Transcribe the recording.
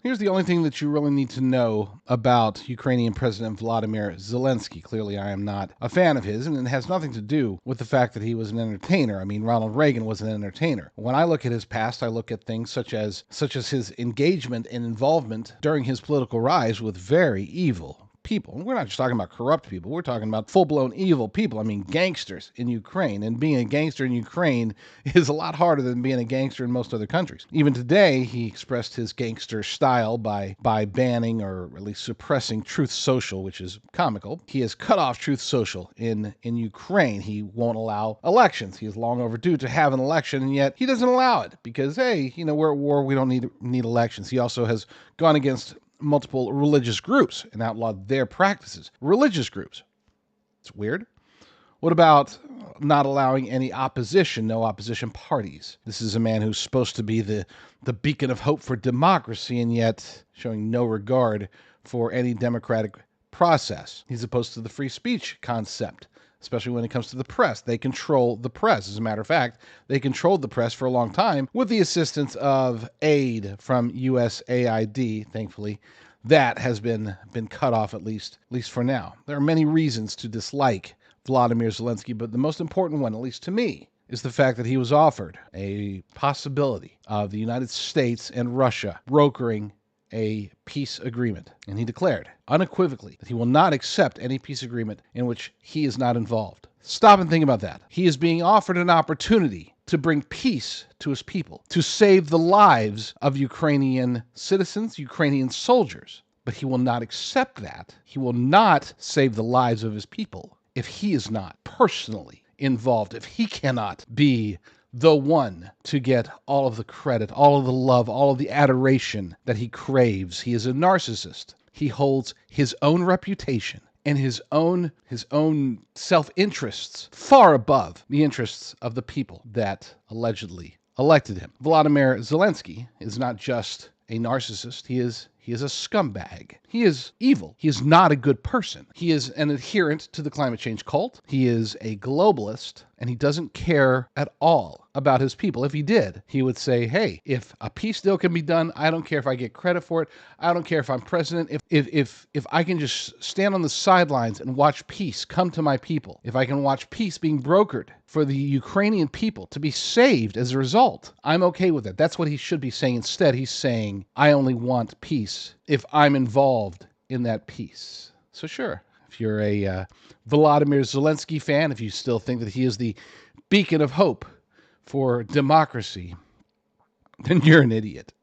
Here's the only thing that you really need to know about Ukrainian President Volodymyr Zelensky. Clearly, I am not a fan of his, and it has nothing to do with the fact that he was an entertainer. I mean, Ronald Reagan was an entertainer. When I look at his past, I look at things such as his engagement and involvement during his political rise with very evil people. And we're not just talking about corrupt people. We're talking about full-blown evil people. I mean, gangsters in Ukraine. And being a gangster in Ukraine is a lot harder than being a gangster in most other countries. Even today, he expressed his gangster style by banning or at least suppressing Truth Social, which is comical. He has cut off Truth Social in Ukraine. He won't allow elections. He is long overdue to have an election, and yet he doesn't allow it because, hey, we're at war. We don't need elections. He also has gone against multiple religious groups and outlawed their practices. Religious groups. It's weird. What about not allowing any opposition, no opposition parties? This is a man who's supposed to be the beacon of hope for democracy and yet showing no regard for any democratic process. He's opposed to the free speech concept, especially when it comes to the press. They control the press. As a matter of fact, they controlled the press for a long time with the assistance of aid from USAID, thankfully. That has been cut off, at least for now. There are many reasons to dislike Volodymyr Zelensky, but the most important one, at least to me, is the fact that he was offered a possibility of the United States and Russia brokering a peace agreement. And he declared unequivocally that he will not accept any peace agreement in which he is not involved. Stop and think about that. He is being offered an opportunity to bring peace to his people, to save the lives of Ukrainian citizens, Ukrainian soldiers. But he will not accept that. He will not save the lives of his people if he is not personally involved, if he cannot be the one to get all of the credit, all of the love, all of the adoration that he craves. He is a narcissist. He holds his own reputation and his own self-interests far above the interests of the people that allegedly elected him. Volodymyr Zelensky is not just a narcissist. He is a scumbag. He is evil. He is not a good person. He is an adherent to the climate change cult. He is a globalist, and he doesn't care at all about his people. If he did, he would say, hey, if a peace deal can be done, I don't care if I get credit for it. I don't care if I'm president. If I can just stand on the sidelines and watch peace come to my people, if I can watch peace being brokered for the Ukrainian people to be saved as a result, I'm okay with it. That's what he should be saying. Instead, he's saying, I only want peace if I'm involved in that peace. So sure, if you're a Volodymyr Zelensky fan, if you still think that he is the beacon of hope for democracy, then you're an idiot.